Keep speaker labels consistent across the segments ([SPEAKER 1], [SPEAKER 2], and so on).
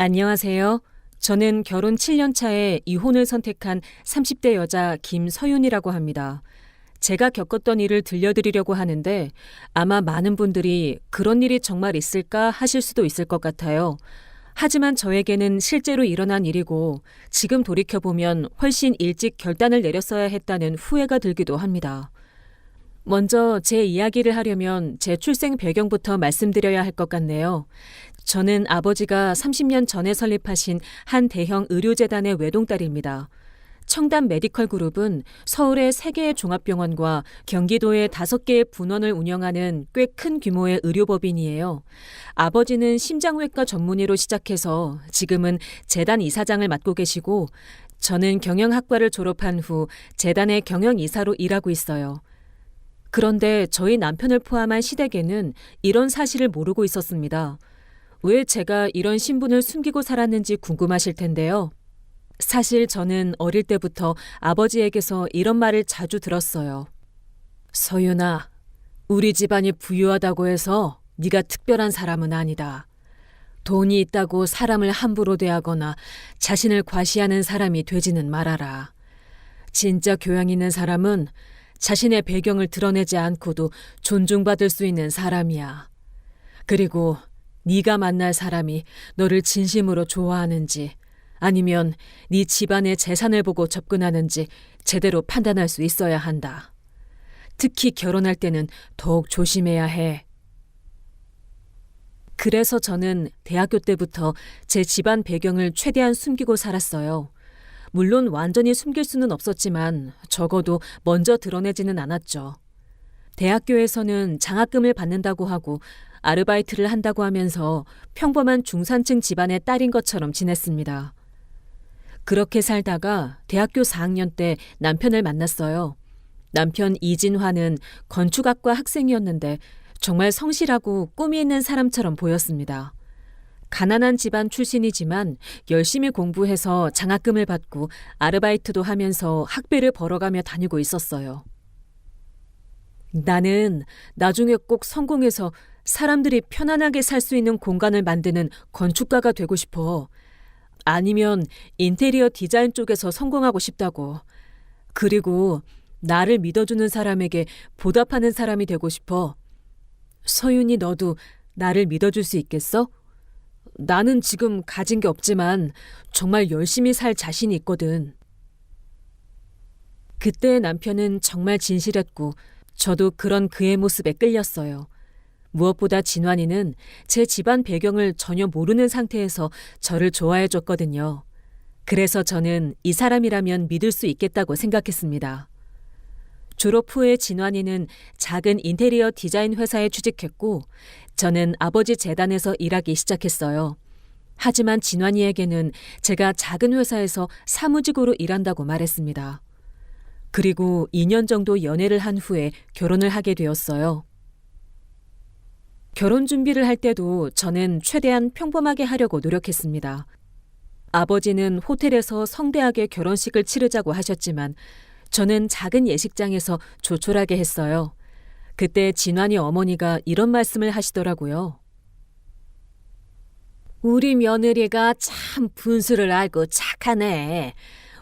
[SPEAKER 1] 안녕하세요. 저는 결혼 7년 차에 이혼을 선택한 30대 여자 김서윤이라고 합니다. 제가 겪었던 일을 들려드리려고 하는데 아마 많은 분들이 그런 일이 정말 있을까 하실 수도 있을 것 같아요. 하지만 저에게는 실제로 일어난 일이고 지금 돌이켜보면 훨씬 일찍 결단을 내렸어야 했다는 후회가 들기도 합니다. 먼저 제 이야기를 하려면 제 출생 배경부터 말씀드려야 할 것 같네요. 저는 아버지가 30년 전에 설립하신 한 대형 의료재단의 외동딸입니다. 청담 메디컬 그룹은 서울의 3개의 종합병원과 경기도의 5개의 분원을 운영하는 꽤 큰 규모의 의료법인이에요. 아버지는 심장외과 전문의로 시작해서 지금은 재단 이사장을 맡고 계시고 저는 경영학과를 졸업한 후 재단의 경영이사로 일하고 있어요. 그런데 저희 남편을 포함한 시댁에는 이런 사실을 모르고 있었습니다. 왜 제가 이런 신분을 숨기고 살았는지 궁금하실 텐데요. 사실 저는 어릴 때부터 아버지에게서 이런 말을 자주 들었어요. 서윤아, 우리 집안이 부유하다고 해서 네가 특별한 사람은 아니다. 돈이 있다고 사람을 함부로 대하거나 자신을 과시하는 사람이 되지는 말아라. 진짜 교양 있는 사람은 자신의 배경을 드러내지 않고도 존중받을 수 있는 사람이야. 그리고 네가 만날 사람이 너를 진심으로 좋아하는지 아니면 네 집안의 재산을 보고 접근하는지 제대로 판단할 수 있어야 한다. 특히 결혼할 때는 더욱 조심해야 해. 그래서 저는 대학교 때부터 제 집안 배경을 최대한 숨기고 살았어요. 물론 완전히 숨길 수는 없었지만 적어도 먼저 드러내지는 않았죠. 대학교에서는 장학금을 받는다고 하고 아르바이트를 한다고 하면서 평범한 중산층 집안의 딸인 것처럼 지냈습니다. 그렇게 살다가 대학교 4학년 때 남편을 만났어요. 남편 이진화는 건축학과 학생이었는데 정말 성실하고 꿈이 있는 사람처럼 보였습니다. 가난한 집안 출신이지만 열심히 공부해서 장학금을 받고 아르바이트도 하면서 학비를 벌어가며 다니고 있었어요. 나는 나중에 꼭 성공해서 사람들이 편안하게 살 수 있는 공간을 만드는 건축가가 되고 싶어. 아니면 인테리어 디자인 쪽에서 성공하고 싶다고. 그리고 나를 믿어주는 사람에게 보답하는 사람이 되고 싶어. 서윤이 너도 나를 믿어줄 수 있겠어? 나는 지금 가진 게 없지만 정말 열심히 살 자신이 있거든. 그때 남편은 정말 진실했고 저도 그런 그의 모습에 끌렸어요. 무엇보다 진환이는 제 집안 배경을 전혀 모르는 상태에서 저를 좋아해 줬거든요. 그래서 저는 이 사람이라면 믿을 수 있겠다고 생각했습니다. 졸업 후에 진환이는 작은 인테리어 디자인 회사에 취직했고 저는 아버지 재단에서 일하기 시작했어요. 하지만 진환이에게는 제가 작은 회사에서 사무직으로 일한다고 말했습니다. 그리고 2년 정도 연애를 한 후에 결혼을 하게 되었어요. 결혼 준비를 할 때도 저는 최대한 평범하게 하려고 노력했습니다. 아버지는 호텔에서 성대하게 결혼식을 치르자고 하셨지만 저는 작은 예식장에서 조촐하게 했어요. 그때 진환이 어머니가 이런 말씀을 하시더라고요. 우리 며느리가 참 분수를 알고 착하네.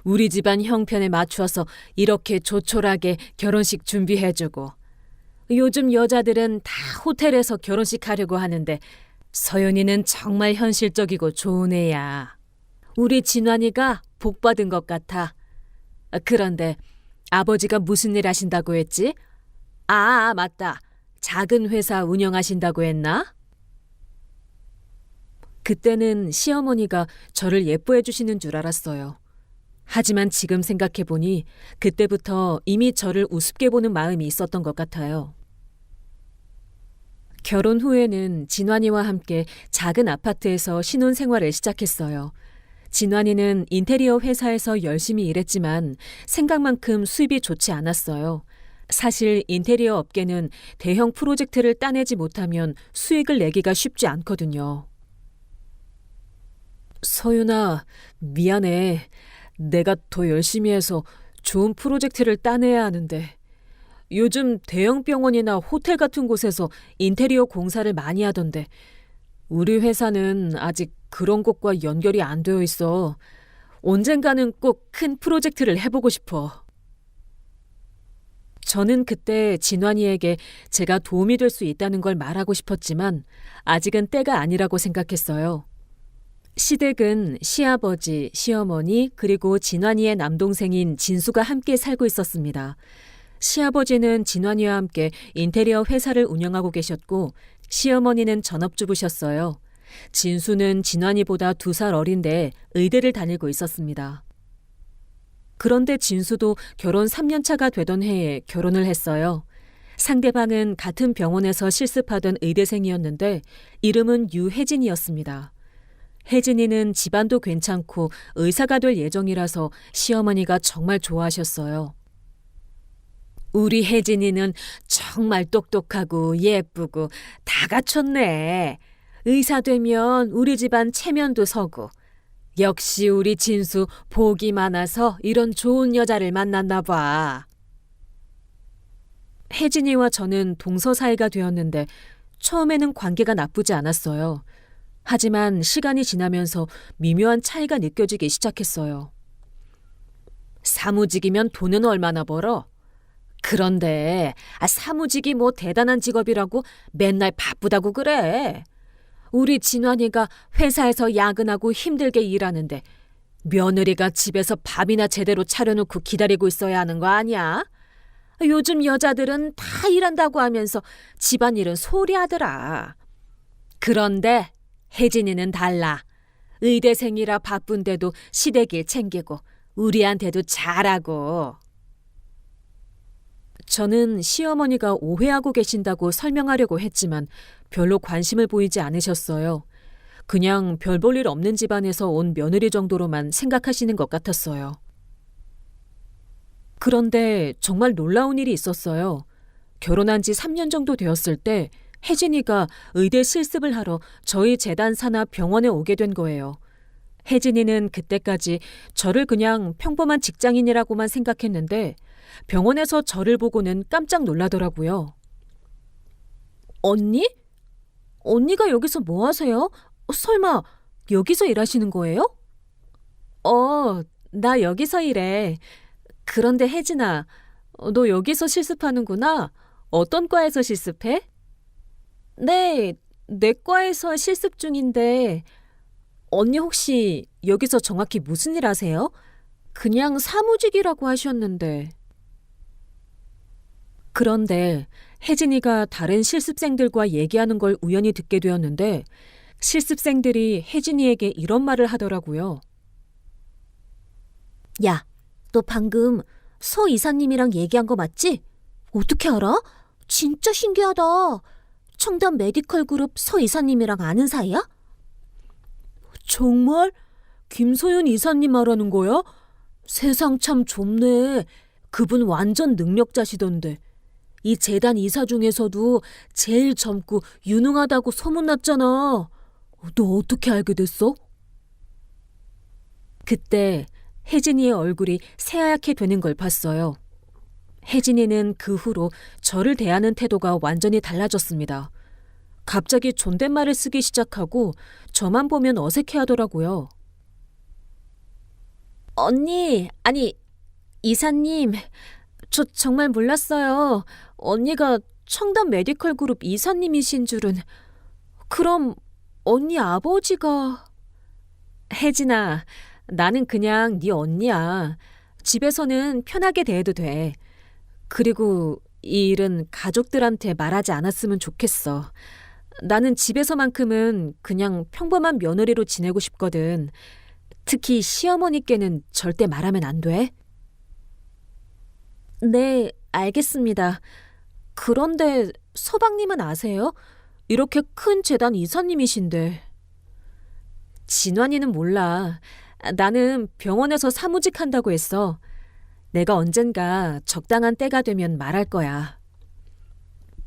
[SPEAKER 1] 우리 집안 형편에 맞추어서 이렇게 조촐하게 결혼식 준비해주고. 요즘 여자들은 다 호텔에서 결혼식 하려고 하는데 서연이는 정말 현실적이고 좋은 애야. 우리 진환이가 복 받은 것 같아. 그런데 아버지가 무슨 일 하신다고 했지? 맞다. 작은 회사 운영하신다고 했나? 그때는 시어머니가 저를 예뻐해 주시는 줄 알았어요. 하지만 지금 생각해보니 그때부터 이미 저를 우습게 보는 마음이 있었던 것 같아요. 결혼 후에는 진환이와 함께 작은 아파트에서 신혼생활을 시작했어요. 진환이는 인테리어 회사에서 열심히 일했지만 생각만큼 수입이 좋지 않았어요. 사실 인테리어 업계는 대형 프로젝트를 따내지 못하면 수익을 내기가 쉽지 않거든요. 서윤아, 미안해. 내가 더 열심히 해서 좋은 프로젝트를 따내야 하는데 요즘 대형 병원이나 호텔 같은 곳에서 인테리어 공사를 많이 하던데 우리 회사는 아직 그런 것과 연결이 안 되어 있어. 언젠가는 꼭 큰 프로젝트를 해보고 싶어. 저는 그때 진환이에게 제가 도움이 될 수 있다는 걸 말하고 싶었지만 아직은 때가 아니라고 생각했어요. 시댁은 시아버지, 시어머니, 그리고 진환이의 남동생인 진수가 함께 살고 있었습니다. 시아버지는 진환이와 함께 인테리어 회사를 운영하고 계셨고 시어머니는 전업주부셨어요. 진수는 진환이보다 2살 어린데 의대를 다니고 있었습니다. 그런데 진수도 결혼 3년 차가 되던 해에 결혼을 했어요. 상대방은 같은 병원에서 실습하던 의대생이었는데 이름은 유혜진이었습니다. 혜진이는 집안도 괜찮고 의사가 될 예정이라서 시어머니가 정말 좋아하셨어요. 우리 혜진이는 정말 똑똑하고 예쁘고 다 갖췄네. 의사 되면 우리 집안 체면도 서고. 역시 우리 진수 복이 많아서 이런 좋은 여자를 만났나 봐. 혜진이와 저는 동서 사이가 되었는데 처음에는 관계가 나쁘지 않았어요. 하지만 시간이 지나면서 미묘한 차이가 느껴지기 시작했어요. 사무직이면 돈은 얼마나 벌어? 그런데 사무직이 뭐 대단한 직업이라고 맨날 바쁘다고 그래. 우리 진환이가 회사에서 야근하고 힘들게 일하는데 며느리가 집에서 밥이나 제대로 차려놓고 기다리고 있어야 하는 거 아니야? 요즘 여자들은 다 일한다고 하면서 집안일은 소홀히 하더라. 그런데 혜진이는 달라. 의대생이라 바쁜데도 시댁일 챙기고 우리한테도 잘하고. 저는 시어머니가 오해하고 계신다고 설명하려고 했지만 별로 관심을 보이지 않으셨어요. 그냥 별 볼 일 없는 집안에서 온 며느리 정도로만 생각하시는 것 같았어요. 그런데 정말 놀라운 일이 있었어요. 결혼한 지 3년 정도 되었을 때 혜진이가 의대 실습을 하러 저희 재단 산하 병원에 오게 된 거예요. 혜진이는 그때까지 저를 그냥 평범한 직장인이라고만 생각했는데 병원에서 저를 보고는 깜짝 놀라더라고요. 언니? 언니가 여기서 뭐 하세요? 설마 여기서 일하시는 거예요? 나 여기서 일해. 그런데 혜진아, 너 여기서 실습하는구나. 어떤 과에서 실습해? 네, 내과에서 실습 중인데 언니 혹시 여기서 정확히 무슨 일 하세요? 그냥 사무직이라고 하셨는데. 그런데 혜진이가 다른 실습생들과 얘기하는 걸 우연히 듣게 되었는데 실습생들이 혜진이에게 이런 말을 하더라고요. 야, 너 방금 서 이사님이랑 얘기한 거 맞지? 어떻게 알아? 진짜 신기하다. 청담 메디컬 그룹 서 이사님이랑 아는 사이야? 정말? 김소윤 이사님 말하는 거야? 세상 참 좁네. 그분 완전 능력자시던데. 이 재단 이사 중에서도 제일 젊고 유능하다고 소문났잖아. 너 어떻게 알게 됐어? 그때 혜진이의 얼굴이 새하얗게 되는 걸 봤어요. 혜진이는 그 후로 저를 대하는 태도가 완전히 달라졌습니다. 갑자기 존댓말을 쓰기 시작하고 저만 보면 어색해하더라고요. 언니, 아니, 이사님, 저 정말 몰랐어요. 언니가 청담 메디컬 그룹 이사님이신 줄은. 그럼 언니 아버지가... 혜진아, 나는 그냥 네 언니야. 집에서는 편하게 대해도 돼. 그리고 이 일은 가족들한테 말하지 않았으면 좋겠어. 나는 집에서만큼은 그냥 평범한 며느리로 지내고 싶거든. 특히 시어머니께는 절대 말하면 안 돼. 네, 알겠습니다. 그런데 서방님은 아세요? 이렇게 큰 재단 이사님이신데. 진환이는 몰라. 나는 병원에서 사무직 한다고 했어. 내가 언젠가 적당한 때가 되면 말할 거야.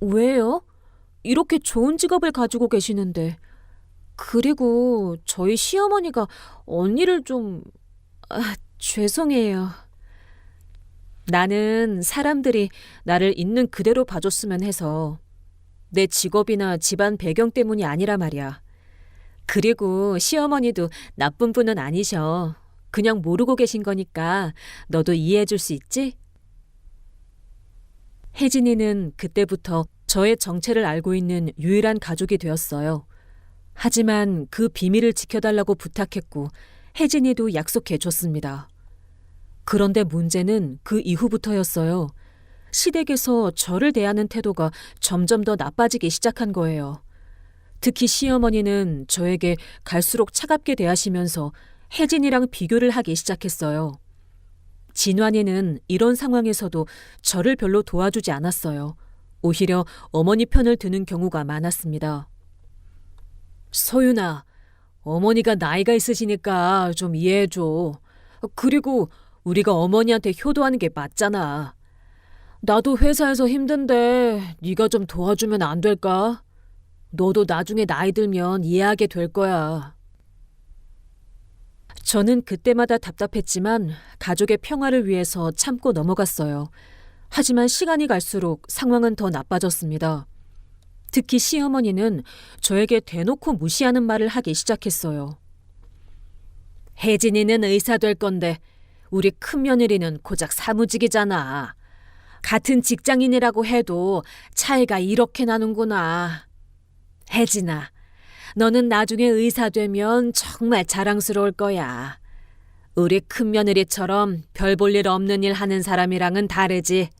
[SPEAKER 1] 왜요? 이렇게 좋은 직업을 가지고 계시는데. 그리고 저희 시어머니가 언니를 좀... 죄송해요. 나는 사람들이 나를 있는 그대로 봐줬으면 해서 내 직업이나 집안 배경 때문이 아니라 말이야. 그리고 시어머니도 나쁜 분은 아니셔. 그냥 모르고 계신 거니까 너도 이해해 줄 수 있지? 혜진이는 그때부터 저의 정체를 알고 있는 유일한 가족이 되었어요. 하지만 그 비밀을 지켜달라고 부탁했고 혜진이도 약속해 줬습니다. 그런데 문제는 그 이후부터였어요. 시댁에서 저를 대하는 태도가 점점 더 나빠지기 시작한 거예요. 특히 시어머니는 저에게 갈수록 차갑게 대하시면서 혜진이랑 비교를 하기 시작했어요. 진환이는 이런 상황에서도 저를 별로 도와주지 않았어요. 오히려 어머니 편을 드는 경우가 많았습니다. 서윤아, 어머니가 나이가 있으시니까 좀 이해해줘. 그리고 우리가 어머니한테 효도하는 게 맞잖아. 나도 회사에서 힘든데 네가 좀 도와주면 안 될까? 너도 나중에 나이 들면 이해하게 될 거야. 저는 그때마다 답답했지만 가족의 평화를 위해서 참고 넘어갔어요. 하지만 시간이 갈수록 상황은 더 나빠졌습니다. 특히 시어머니는 저에게 대놓고 무시하는 말을 하기 시작했어요. 혜진이는 의사 될 건데 우리 큰며느리는 고작 사무직이잖아. 같은 직장인이라고 해도 차이가 이렇게 나는구나. 혜진아, 너는 나중에 의사 되면 정말 자랑스러울 거야. 우리 큰며느리처럼 별 볼 일 없는 일 하는 사람이랑은 다르지.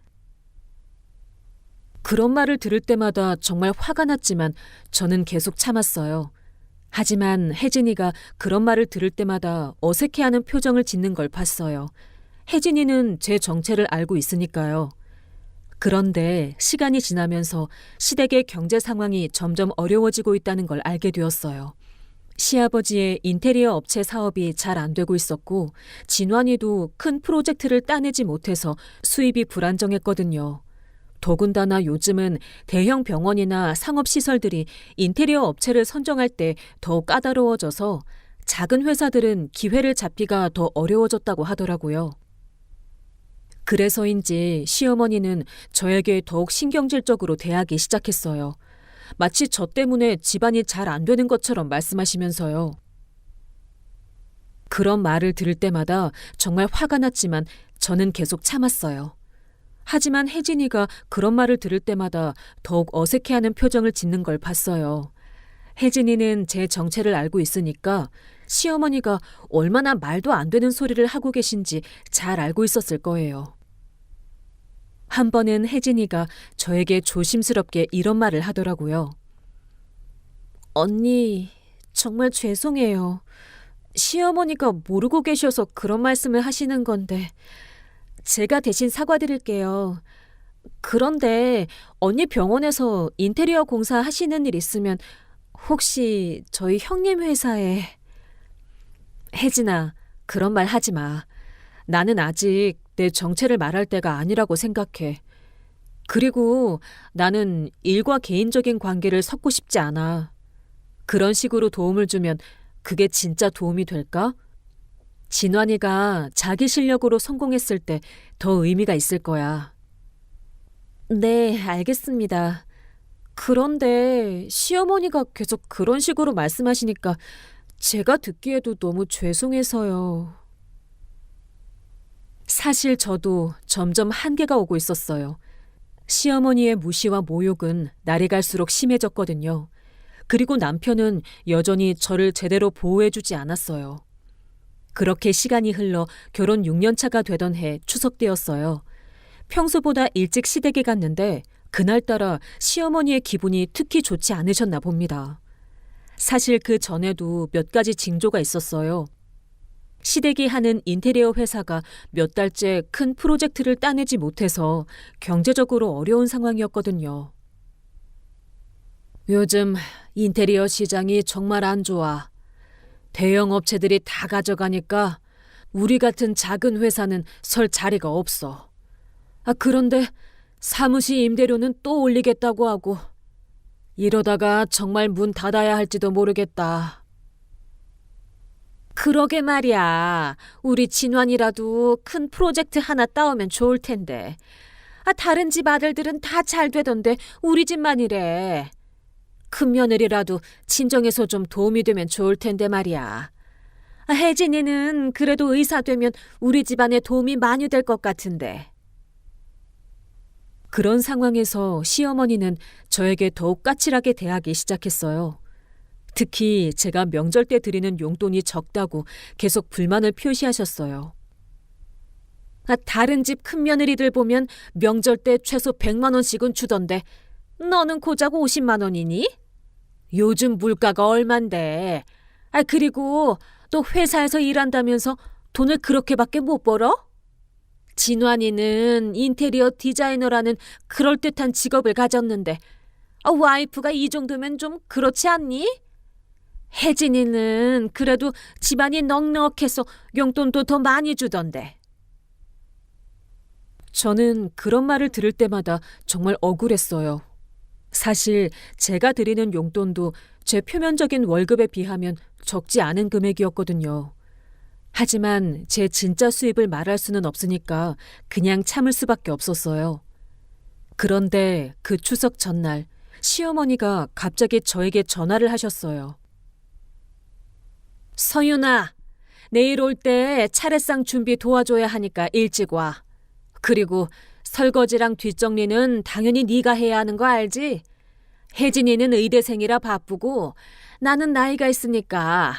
[SPEAKER 1] 그런 말을 들을 때마다 정말 화가 났지만 저는 계속 참았어요. 하지만 혜진이가 그런 말을 들을 때마다 어색해하는 표정을 짓는 걸 봤어요. 혜진이는 제 정체를 알고 있으니까요. 그런데 시간이 지나면서 시댁의 경제 상황이 점점 어려워지고 있다는 걸 알게 되었어요. 시아버지의 인테리어 업체 사업이 잘 안 되고 있었고 진환이도 큰 프로젝트를 따내지 못해서 수입이 불안정했거든요. 더군다나 요즘은 대형 병원이나 상업시설들이 인테리어 업체를 선정할 때 더욱 까다로워져서 작은 회사들은 기회를 잡기가 더 어려워졌다고 하더라고요. 그래서인지 시어머니는 저에게 더욱 신경질적으로 대하기 시작했어요. 마치 저 때문에 집안이 잘 안 되는 것처럼 말씀하시면서요. 그런 말을 들을 때마다 정말 화가 났지만 저는 계속 참았어요. 하지만 혜진이가 그런 말을 들을 때마다 더욱 어색해하는 표정을 짓는 걸 봤어요. 혜진이는 제 정체를 알고 있으니까 시어머니가 얼마나 말도 안 되는 소리를 하고 계신지 잘 알고 있었을 거예요. 한 번은 혜진이가 저에게 조심스럽게 이런 말을 하더라고요. 언니, 정말 죄송해요. 시어머니가 모르고 계셔서 그런 말씀을 하시는 건데 제가 대신 사과드릴게요. 그런데 언니 병원에서 인테리어 공사 하시는 일 있으면 혹시 저희 형님 회사에... 혜진아, 그런 말 하지 마. 나는 아직 내 정체를 말할 때가 아니라고 생각해. 그리고 나는 일과 개인적인 관계를 섞고 싶지 않아. 그런 식으로 도움을 주면 그게 진짜 도움이 될까? 진환이가 자기 실력으로 성공했을 때 더 의미가 있을 거야. 네, 알겠습니다. 그런데 시어머니가 계속 그런 식으로 말씀하시니까 제가 듣기에도 너무 죄송해서요. 사실 저도 점점 한계가 오고 있었어요. 시어머니의 무시와 모욕은 날이 갈수록 심해졌거든요. 그리고 남편은 여전히 저를 제대로 보호해주지 않았어요. 그렇게 시간이 흘러 결혼 6년 차가 되던 해 추석 때였어요. 평소보다 일찍 시댁에 갔는데 그날따라 시어머니의 기분이 특히 좋지 않으셨나 봅니다. 사실 그 전에도 몇 가지 징조가 있었어요. 시댁이 하는 인테리어 회사가 몇 달째 큰 프로젝트를 따내지 못해서 경제적으로 어려운 상황이었거든요. 요즘 인테리어 시장이 정말 안 좋아. 대형 업체들이 다 가져가니까 우리 같은 작은 회사는 설 자리가 없어. 그런데 사무실 임대료는 또 올리겠다고 하고 이러다가 정말 문 닫아야 할지도 모르겠다. 그러게 말이야. 우리 진환이라도 큰 프로젝트 하나 따오면 좋을 텐데. 다른 집 아들들은 다 잘 되던데 우리 집만 이래. 큰며느리라도 친정에서 좀 도움이 되면 좋을 텐데 말이야. 혜진이는 그래도 의사 되면 우리 집안에 도움이 많이 될 것 같은데. 그런 상황에서 시어머니는 저에게 더욱 까칠하게 대하기 시작했어요. 특히 제가 명절 때 드리는 용돈이 적다고 계속 불만을 표시하셨어요. 다른 집 큰며느리들 보면 명절 때 최소 100만 원씩은 주던데 너는 고작 50만 원이니? 요즘 물가가 얼만데. 그리고 또 회사에서 일한다면서 돈을 그렇게밖에 못 벌어? 진환이는 인테리어 디자이너라는 그럴듯한 직업을 가졌는데 와이프가 이 정도면 좀 그렇지 않니? 혜진이는 그래도 집안이 넉넉해서 용돈도 더 많이 주던데. 저는 그런 말을 들을 때마다 정말 억울했어요. 사실 제가 드리는 용돈도 제 표면적인 월급에 비하면 적지 않은 금액이었거든요. 하지만 제 진짜 수입을 말할 수는 없으니까 그냥 참을 수밖에 없었어요. 그런데 그 추석 전날 시어머니가 갑자기 저에게 전화를 하셨어요. 서윤아, 내일 올 때 차례상 준비 도와줘야 하니까 일찍 와. 그리고 설거지랑 뒷정리는 당연히 네가 해야 하는 거 알지? 혜진이는 의대생이라 바쁘고 나는 나이가 있으니까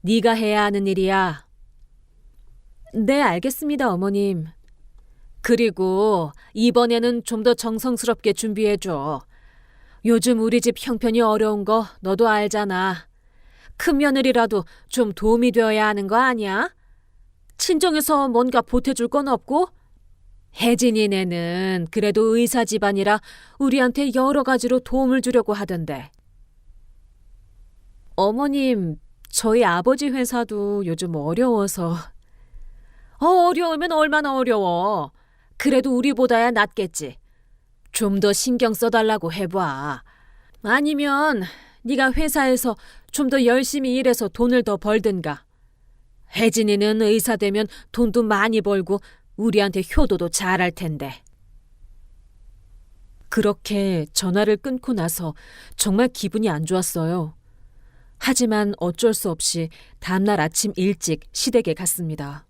[SPEAKER 1] 네가 해야 하는 일이야. 네, 알겠습니다, 어머님. 그리고 이번에는 좀 더 정성스럽게 준비해줘. 요즘 우리 집 형편이 어려운 거 너도 알잖아. 큰며느리라도 좀 도움이 되어야 하는 거 아니야? 친정에서 뭔가 보태줄 건 없고? 혜진이네는 그래도 의사 집안이라 우리한테 여러 가지로 도움을 주려고 하던데. 어머님, 저희 아버지 회사도 요즘 어려워서. 어려우면 얼마나 어려워. 그래도 우리보다야 낫겠지. 좀 더 신경 써달라고 해봐. 아니면 네가 회사에서 좀 더 열심히 일해서 돈을 더 벌든가. 혜진이는 의사 되면 돈도 많이 벌고 우리한테 효도도 잘할 텐데. 그렇게 전화를 끊고 나서 정말 기분이 안 좋았어요. 하지만 어쩔 수 없이 다음날 아침 일찍 시댁에 갔습니다.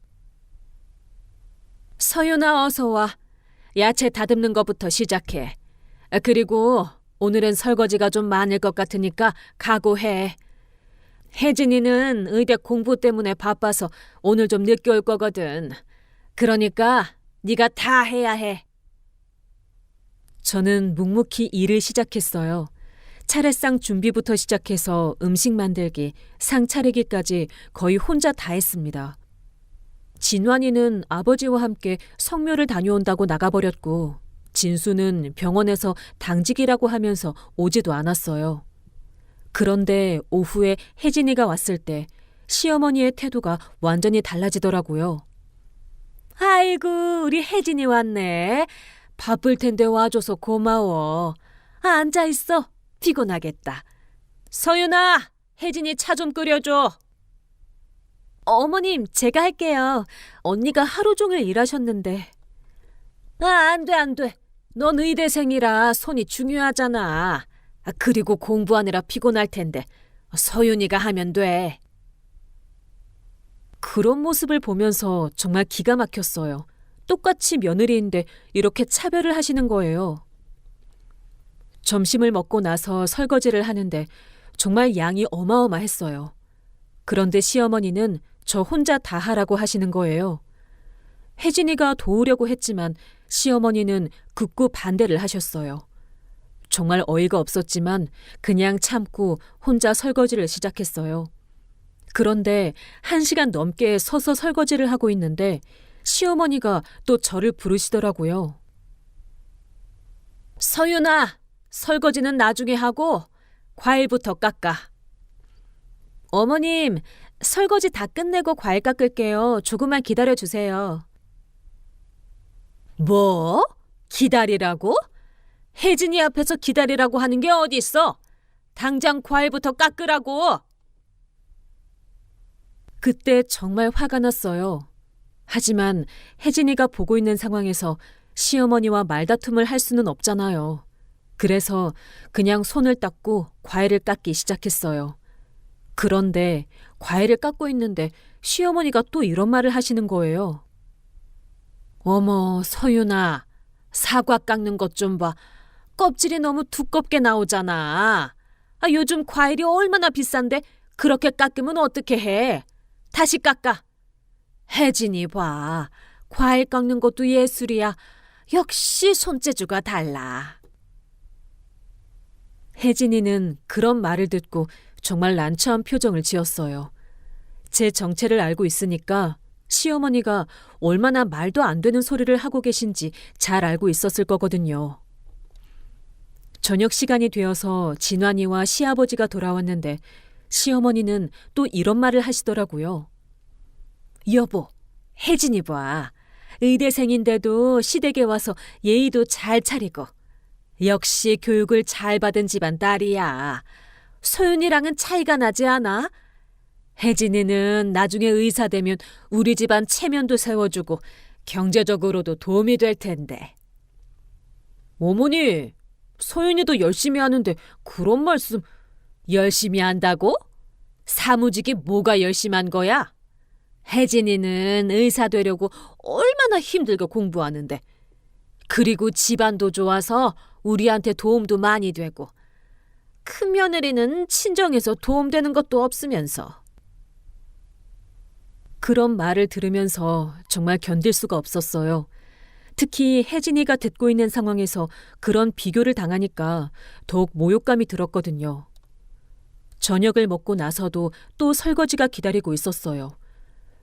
[SPEAKER 1] 서윤아, 어서 와. 야채 다듬는 것부터 시작해. 그리고 오늘은 설거지가 좀 많을 것 같으니까 각오해. 혜진이는 의대 공부 때문에 바빠서 오늘 좀 늦게 올 거거든. 그러니까 네가 다 해야 해. 저는 묵묵히 일을 시작했어요. 차례상 준비부터 시작해서 음식 만들기, 상 차리기까지 거의 혼자 다 했습니다. 진환이는 아버지와 함께 성묘를 다녀온다고 나가버렸고 진수는 병원에서 당직이라고 하면서 오지도 않았어요. 그런데 오후에 혜진이가 왔을 때 시어머니의 태도가 완전히 달라지더라고요. 아이고, 우리 혜진이 왔네. 바쁠 텐데 와줘서 고마워. 앉아있어. 피곤하겠다. 서윤아, 혜진이 차 좀 끓여줘. 어머님, 제가 할게요. 언니가 하루 종일 일하셨는데. 안 돼, 안 돼. 넌 의대생이라 손이 중요하잖아. 그리고 공부하느라 피곤할 텐데 서윤이가 하면 돼. 그런 모습을 보면서 정말 기가 막혔어요. 똑같이 며느리인데 이렇게 차별을 하시는 거예요. 점심을 먹고 나서 설거지를 하는데 정말 양이 어마어마했어요. 그런데 시어머니는 저 혼자 다 하라고 하시는 거예요. 혜진이가 도우려고 했지만 시어머니는 극구 반대를 하셨어요. 정말 어이가 없었지만 그냥 참고 혼자 설거지를 시작했어요. 그런데 1시간 넘게 서서 설거지를 하고 있는데 시어머니가 또 저를 부르시더라고요. 서윤아, 설거지는 나중에 하고 과일부터 깎아. 어머님, 설거지 다 끝내고 과일 깎을게요. 조금만 기다려주세요. 뭐? 기다리라고? 혜진이 앞에서 기다리라고 하는 게 어디 있어? 당장 과일부터 깎으라고. 그때 정말 화가 났어요. 하지만 혜진이가 보고 있는 상황에서 시어머니와 말다툼을 할 수는 없잖아요. 그래서 그냥 손을 닦고 과일을 깎기 시작했어요. 그런데 과일을 깎고 있는데 시어머니가 또 이런 말을 하시는 거예요. 어머, 서윤아, 사과 깎는 것 좀 봐. 껍질이 너무 두껍게 나오잖아. 요즘 과일이 얼마나 비싼데 그렇게 깎으면 어떻게 해? 다시 깎아. 혜진이 봐. 과일 깎는 것도 예술이야. 역시 손재주가 달라. 혜진이는 그런 말을 듣고 정말 난처한 표정을 지었어요. 제 정체를 알고 있으니까 시어머니가 얼마나 말도 안 되는 소리를 하고 계신지 잘 알고 있었을 거거든요. 저녁 시간이 되어서 진환이와 시아버지가 돌아왔는데 시어머니는 또 이런 말을 하시더라고요. 여보, 혜진이 봐. 의대생인데도 시댁에 와서 예의도 잘 차리고 역시 교육을 잘 받은 집안 딸이야. 소윤이랑은 차이가 나지 않아? 혜진이는 나중에 의사 되면 우리 집안 체면도 세워주고 경제적으로도 도움이 될 텐데. 어머니, 소윤이도 열심히 하는데 그런 말씀. 열심히 한다고? 사무직이 뭐가 열심한 거야? 혜진이는 의사 되려고 얼마나 힘들게 공부하는데. 그리고 집안도 좋아서 우리한테 도움도 많이 되고. 큰며느리는 친정에서 도움되는 것도 없으면서. 그런 말을 들으면서 정말 견딜 수가 없었어요. 특히 혜진이가 듣고 있는 상황에서 그런 비교를 당하니까 더욱 모욕감이 들었거든요. 저녁을 먹고 나서도 또 설거지가 기다리고 있었어요.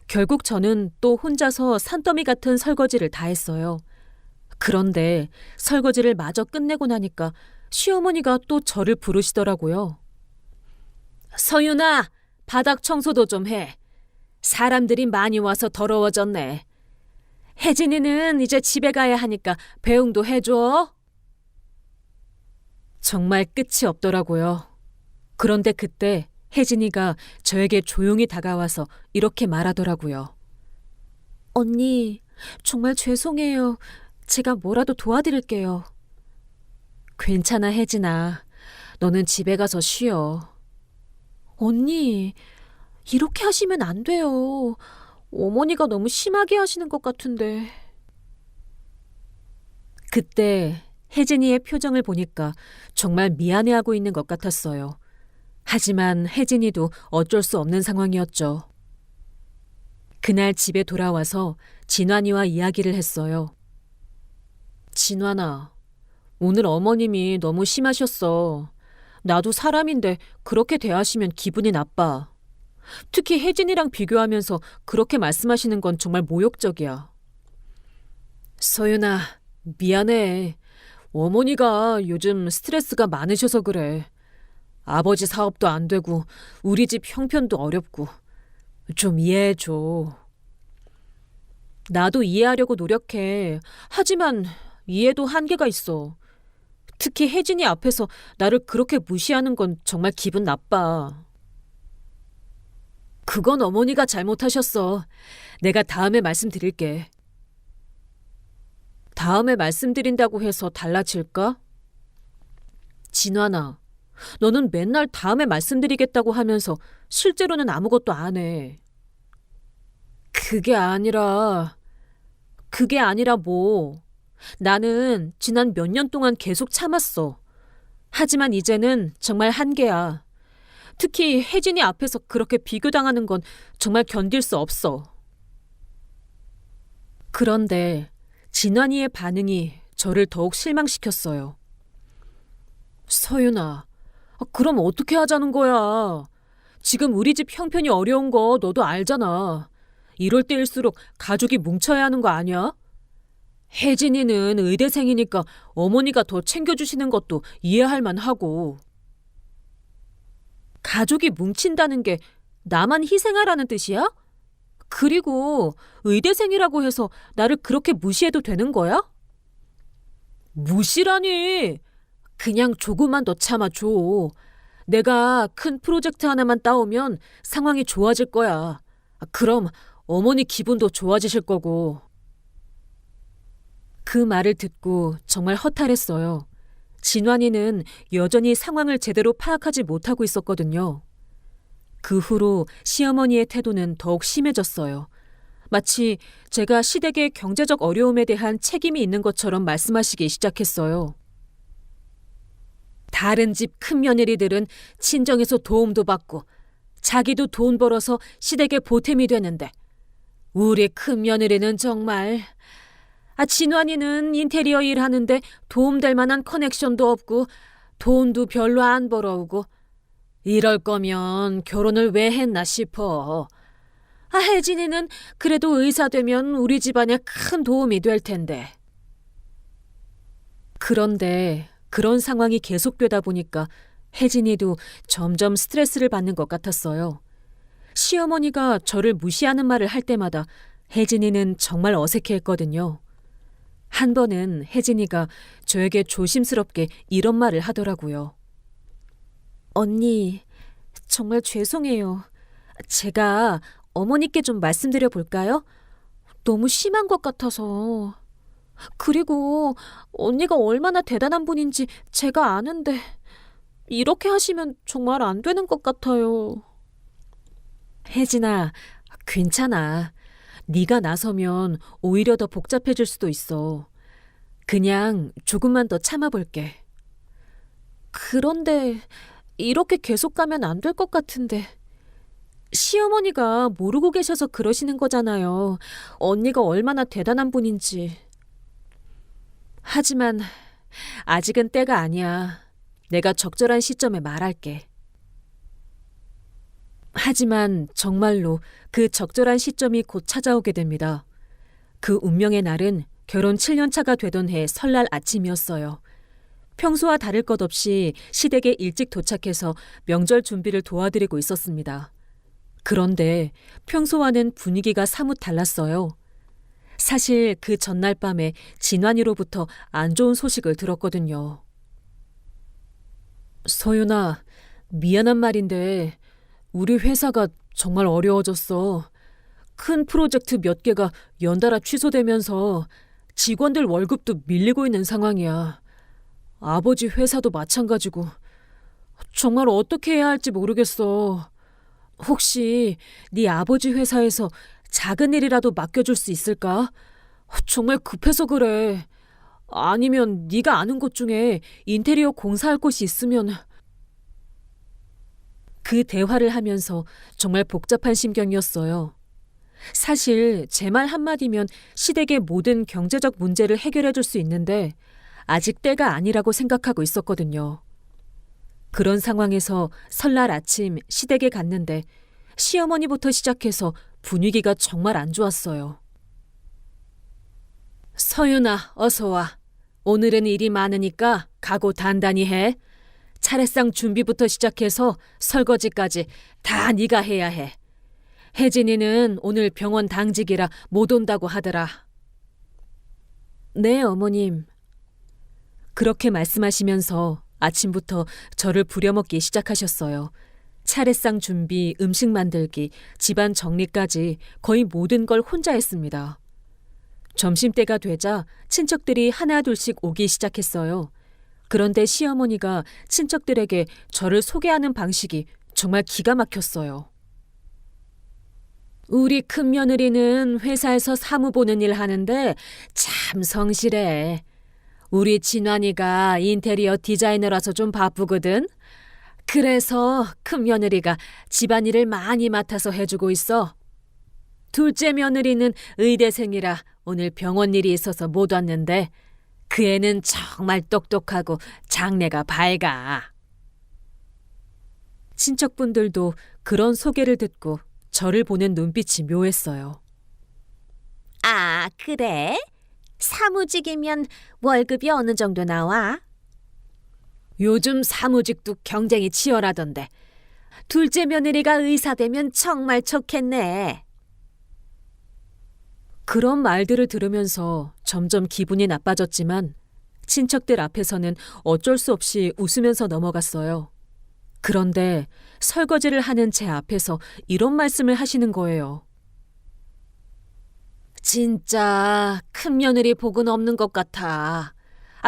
[SPEAKER 1] 결국 저는 또 혼자서 산더미 같은 설거지를 다 했어요. 그런데 설거지를 마저 끝내고 나니까 시어머니가 또 저를 부르시더라고요. 서윤아, 바닥 청소도 좀 해. 사람들이 많이 와서 더러워졌네. 혜진이는 이제 집에 가야 하니까 배웅도 해줘. 정말 끝이 없더라고요. 그런데 그때 혜진이가 저에게 조용히 다가와서 이렇게 말하더라고요. 언니, 정말 죄송해요. 제가 뭐라도 도와드릴게요. 괜찮아, 혜진아. 너는 집에 가서 쉬어. 언니, 이렇게 하시면 안 돼요. 어머니가 너무 심하게 하시는 것 같은데. 그때 혜진이의 표정을 보니까 정말 미안해하고 있는 것 같았어요. 하지만 혜진이도 어쩔 수 없는 상황이었죠. 그날 집에 돌아와서 진환이와 이야기를 했어요. 진환아, 오늘 어머님이 너무 심하셨어. 나도 사람인데 그렇게 대하시면 기분이 나빠. 특히 혜진이랑 비교하면서 그렇게 말씀하시는 건 정말 모욕적이야. 서윤아, 미안해. 어머니가 요즘 스트레스가 많으셔서 그래. 아버지 사업도 안 되고 우리 집 형편도 어렵고 좀 이해해줘. 나도 이해하려고 노력해. 하지만 이해도 한계가 있어. 특히 혜진이 앞에서 나를 그렇게 무시하는 건 정말 기분 나빠. 그건 어머니가 잘못하셨어. 내가 다음에 말씀드릴게. 다음에 말씀드린다고 해서 달라질까? 진환아, 너는 맨날 다음에 말씀드리겠다고 하면서 실제로는 아무것도 안 해. 그게 아니라 뭐. 나는 지난 몇 년 동안 계속 참았어. 하지만 이제는 정말 한계야. 특히 혜진이 앞에서 그렇게 비교당하는 건 정말 견딜 수 없어. 그런데 진환이의 반응이 저를 더욱 실망시켰어요. 서윤아, 그럼 어떻게 하자는 거야? 지금 우리 집 형편이 어려운 거 너도 알잖아. 이럴 때일수록 가족이 뭉쳐야 하는 거 아니야? 혜진이는 의대생이니까 어머니가 더 챙겨주시는 것도 이해할 만하고. 가족이 뭉친다는 게 나만 희생하라는 뜻이야? 그리고 의대생이라고 해서 나를 그렇게 무시해도 되는 거야? 무시라니! 그냥 조금만 더 참아줘. 내가 큰 프로젝트 하나만 따오면 상황이 좋아질 거야. 그럼 어머니 기분도 좋아지실 거고. 그 말을 듣고 정말 허탈했어요. 진환이는 여전히 상황을 제대로 파악하지 못하고 있었거든요. 그 후로 시어머니의 태도는 더욱 심해졌어요. 마치 제가 시댁의 경제적 어려움에 대한 책임이 있는 것처럼 말씀하시기 시작했어요. 다른 집 큰며느리들은 친정에서 도움도 받고 자기도 돈 벌어서 시댁의 보탬이 되는데 우리 큰며느리는 정말 진환이는 인테리어 일하는데 도움될 만한 커넥션도 없고 돈도 별로 안 벌어오고 이럴 거면 결혼을 왜 했나 싶어. 혜진이는 그래도 의사 되면 우리 집안에 큰 도움이 될 텐데. 그런데 그런 상황이 계속되다 보니까 혜진이도 점점 스트레스를 받는 것 같았어요. 시어머니가 저를 무시하는 말을 할 때마다 혜진이는 정말 어색해했거든요. 한 번은 혜진이가 저에게 조심스럽게 이런 말을 하더라고요. 언니, 정말 죄송해요. 제가 어머니께 좀 말씀드려 볼까요? 너무 심한 것 같아서. 그리고 언니가 얼마나 대단한 분인지 제가 아는데 이렇게 하시면 정말 안 되는 것 같아요. 혜진아, 괜찮아. 네가 나서면 오히려 더 복잡해질 수도 있어. 그냥 조금만 더 참아볼게. 그런데 이렇게 계속 가면 안 될 것 같은데. 시어머니가 모르고 계셔서 그러시는 거잖아요. 언니가 얼마나 대단한 분인지. 하지만 아직은 때가 아니야. 내가 적절한 시점에 말할게. 하지만 정말로 그 적절한 시점이 곧 찾아오게 됩니다. 그 운명의 날은 결혼 7년 차가 되던 해 설날 아침이었어요. 평소와 다를 것 없이 시댁에 일찍 도착해서 명절 준비를 도와드리고 있었습니다. 그런데 평소와는 분위기가 사뭇 달랐어요. 사실 그 전날 밤에 진환이로부터 안 좋은 소식을 들었거든요. 서윤아, 미안한 말인데 우리 회사가 정말 어려워졌어. 큰 프로젝트 몇 개가 연달아 취소되면서 직원들 월급도 밀리고 있는 상황이야. 아버지 회사도 마찬가지고 정말 어떻게 해야 할지 모르겠어. 혹시 네 아버지 회사에서 작은 일이라도 맡겨줄 수 있을까? 정말 급해서 그래. 아니면 네가 아는 곳 중에 인테리어 공사할 곳이 있으면. 그 대화를 하면서 정말 복잡한 심경이었어요. 사실 제 말 한마디면 시댁의 모든 경제적 문제를 해결해 줄 수 있는데 아직 때가 아니라고 생각하고 있었거든요. 그런 상황에서 설날 아침 시댁에 갔는데 시어머니부터 시작해서 분위기가 정말 안 좋았어요. 서윤아, 어서 와. 오늘은 일이 많으니까 각오 단단히 해. 차례상 준비부터 시작해서 설거지까지 다 네가 해야 해. 혜진이는 오늘 병원 당직이라 못 온다고 하더라. 네, 어머님. 그렇게 말씀하시면서 아침부터 저를 부려먹기 시작하셨어요. 차례상 준비, 음식 만들기, 집안 정리까지 거의 모든 걸 혼자 했습니다. 점심때가 되자 친척들이 하나둘씩 오기 시작했어요. 그런데 시어머니가 친척들에게 저를 소개하는 방식이 정말 기가 막혔어요. 우리 큰며느리는 회사에서 사무 보는 일 하는데 참 성실해. 우리 진환이가 인테리어 디자이너라서 좀 바쁘거든. 그래서 큰며느리가 집안일을 많이 맡아서 해주고 있어. 둘째 며느리는 의대생이라 오늘 병원 일이 있어서 못 왔는데 그 애는 정말 똑똑하고 장래가 밝아. 친척분들도 그런 소개를 듣고 저를 보는 눈빛이 묘했어요.
[SPEAKER 2] 아, 그래? 사무직이면 월급이 어느 정도 나와?
[SPEAKER 1] 요즘 사무직도 경쟁이 치열하던데
[SPEAKER 2] 둘째 며느리가 의사 되면 정말 좋겠네.
[SPEAKER 1] 그런 말들을 들으면서 점점 기분이 나빠졌지만 친척들 앞에서는 어쩔 수 없이 웃으면서 넘어갔어요. 그런데 설거지를 하는 제 앞에서 이런 말씀을 하시는 거예요. 진짜 큰며느리 복은 없는 것 같아.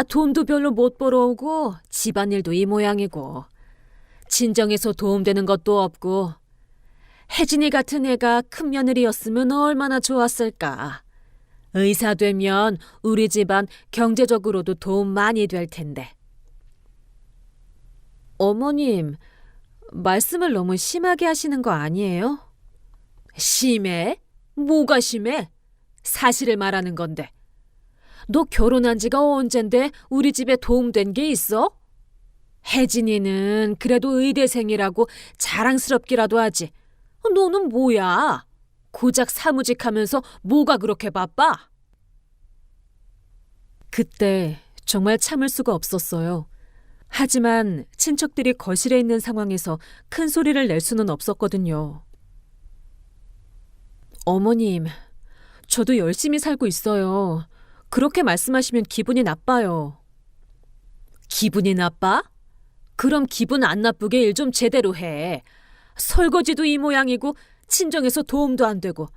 [SPEAKER 2] 돈도 별로 못 벌어오고 집안일도 이 모양이고 친정에서 도움되는 것도 없고 혜진이 같은 애가 큰 며느리였으면 얼마나 좋았을까. 의사 되면 우리 집안 경제적으로도 도움 많이 될 텐데. 어머님, 말씀을 너무 심하게 하시는 거 아니에요? 심해? 뭐가 심해? 사실을 말하는 건데. 너 결혼한 지가 언젠데 우리 집에 도움된 게 있어? 혜진이는 그래도 의대생이라고 자랑스럽기라도 하지. 너는 뭐야? 고작 사무직하면서 뭐가 그렇게 바빠?
[SPEAKER 1] 그때 정말 참을 수가 없었어요. 하지만 친척들이 거실에 있는 상황에서 큰 소리를 낼 수는 없었거든요. 어머님, 저도 열심히 살고 있어요. 그렇게 말씀하시면 기분이 나빠요.
[SPEAKER 2] 기분이 나빠? 그럼 기분 안 나쁘게 일 좀 제대로 해. 설거지도 이 모양이고 친정에서 도움도 안 되고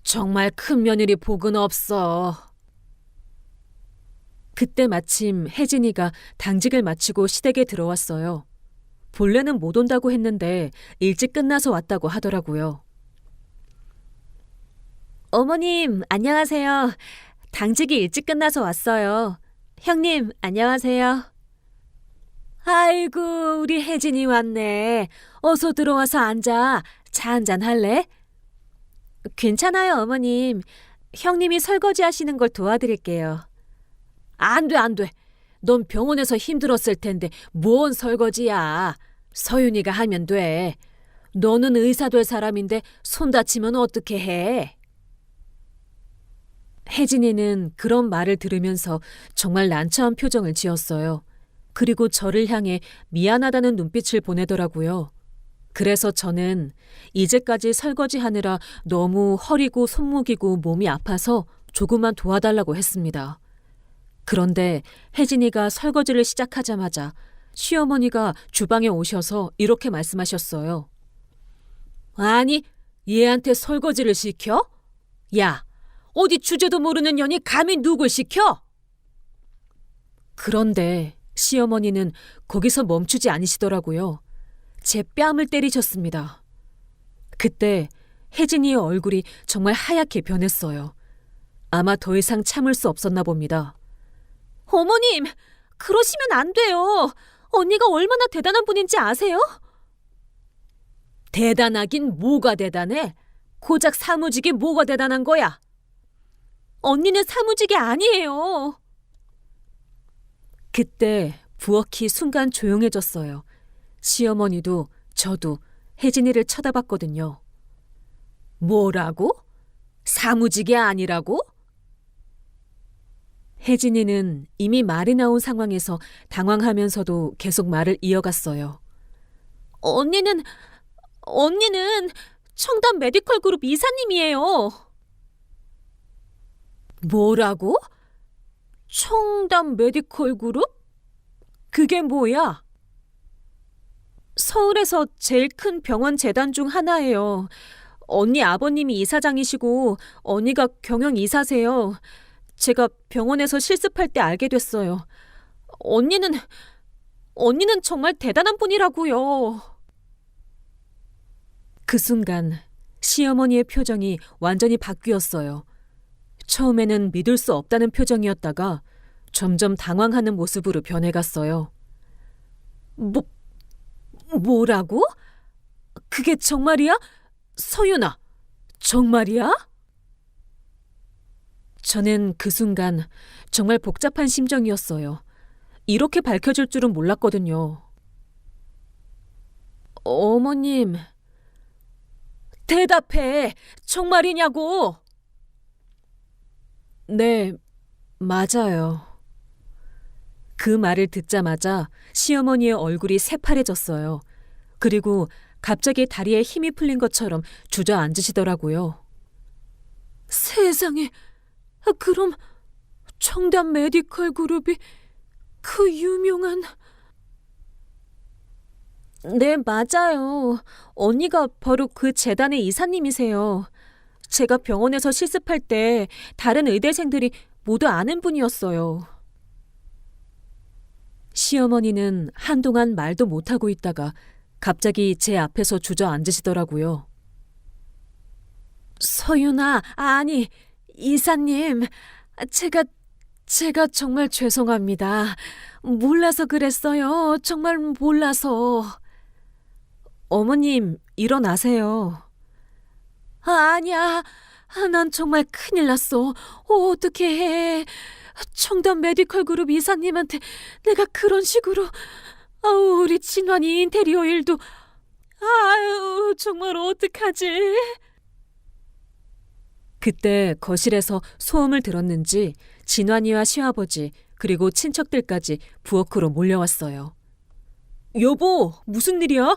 [SPEAKER 2] 정말 큰 며느리 복은 없어.
[SPEAKER 1] 그때 마침 혜진이가 당직을 마치고 시댁에 들어왔어요. 본래는 못 온다고 했는데 일찍 끝나서 왔다고 하더라고요.
[SPEAKER 2] 어머님, 안녕하세요. 당직이 일찍 끝나서 왔어요. 형님, 안녕하세요. 아이고, 우리 혜진이 왔네. 어서 들어와서 앉아. 차 한잔 할래? 괜찮아요, 어머님. 형님이 설거지 하시는 걸 도와드릴게요. 안 돼, 안 돼. 넌 병원에서 힘들었을 텐데 뭔 설거지야. 서윤이가 하면 돼. 너는 의사 될 사람인데 손 다치면 어떻게 해?
[SPEAKER 1] 혜진이는 그런 말을 들으면서 정말 난처한 표정을 지었어요. 그리고 저를 향해 미안하다는 눈빛을 보내더라고요. 그래서 저는 이제까지 설거지하느라 너무 허리고 손목이고 몸이 아파서 조금만 도와달라고 했습니다. 그런데 혜진이가 설거지를 시작하자마자 시어머니가 주방에 오셔서 이렇게 말씀하셨어요.
[SPEAKER 2] 아니, 얘한테 설거지를 시켜? 야, 어디 주제도 모르는 년이 감히 누굴 시켜?
[SPEAKER 1] 그런데 시어머니는 거기서 멈추지 않으시더라고요. 제 뺨을 때리셨습니다. 그때 혜진이의 얼굴이 정말 하얗게 변했어요. 아마 더 이상 참을 수 없었나 봅니다.
[SPEAKER 2] 어머님, 그러시면 안 돼요. 언니가 얼마나 대단한 분인지 아세요? 대단하긴 뭐가 대단해? 고작 사무직이 뭐가 대단한 거야? 언니는 사무직이 아니에요.
[SPEAKER 1] 그때 부엌이 순간 조용해졌어요. 시어머니도 저도 혜진이를 쳐다봤거든요.
[SPEAKER 2] 뭐라고? 사무직이 아니라고?
[SPEAKER 1] 혜진이는 이미 말이 나온 상황에서 당황하면서도 계속 말을 이어갔어요.
[SPEAKER 2] 언니는 청담 메디컬 그룹 이사님이에요. 뭐라고? 청담 메디컬 그룹? 그게 뭐야?
[SPEAKER 1] 서울에서 제일 큰 병원 재단 중 하나예요. 언니 아버님이 이사장이시고 언니가 경영 이사세요. 제가 병원에서 실습할 때 알게 됐어요. 언니는 정말 대단한 분이라고요. 그 순간 시어머니의 표정이 완전히 바뀌었어요. 처음에는 믿을 수 없다는 표정이었다가 점점 당황하는 모습으로 변해갔어요.
[SPEAKER 2] 뭐라고? 그게 정말이야? 서윤아, 정말이야?
[SPEAKER 1] 저는 그 순간 정말 복잡한 심정이었어요. 이렇게 밝혀질 줄은 몰랐거든요.
[SPEAKER 2] 어머님, 대답해. 정말이냐고?
[SPEAKER 1] 네, 맞아요. 그 말을 듣자마자 시어머니의 얼굴이 새파래졌어요. 그리고 갑자기 다리에 힘이 풀린 것처럼 주저앉으시더라고요.
[SPEAKER 2] 세상에, 그럼 청담 메디컬 그룹이 그 유명한...
[SPEAKER 1] 네, 맞아요. 언니가 바로 그 재단의 이사님이세요. 제가 병원에서 실습할 때 다른 의대생들이 모두 아는 분이었어요. 시어머니는 한동안 말도 못하고 있다가 갑자기 제 앞에서 주저앉으시더라고요.
[SPEAKER 2] 서윤아, 아니, 이사님, 제가 정말 죄송합니다. 몰라서 그랬어요. 정말 몰라서.
[SPEAKER 1] 어머님, 일어나세요.
[SPEAKER 2] 아니야. 난 정말 큰일 났어. 어떻게 해. 청담 메디컬 그룹 이사님한테 내가 그런 식으로. 아우, 우리 진환이 인테리어 일도. 아유, 정말 어떡하지?
[SPEAKER 1] 그때 거실에서 소음을 들었는지 진환이와 시아버지 그리고 친척들까지 부엌으로 몰려왔어요. 여보, 무슨 일이야?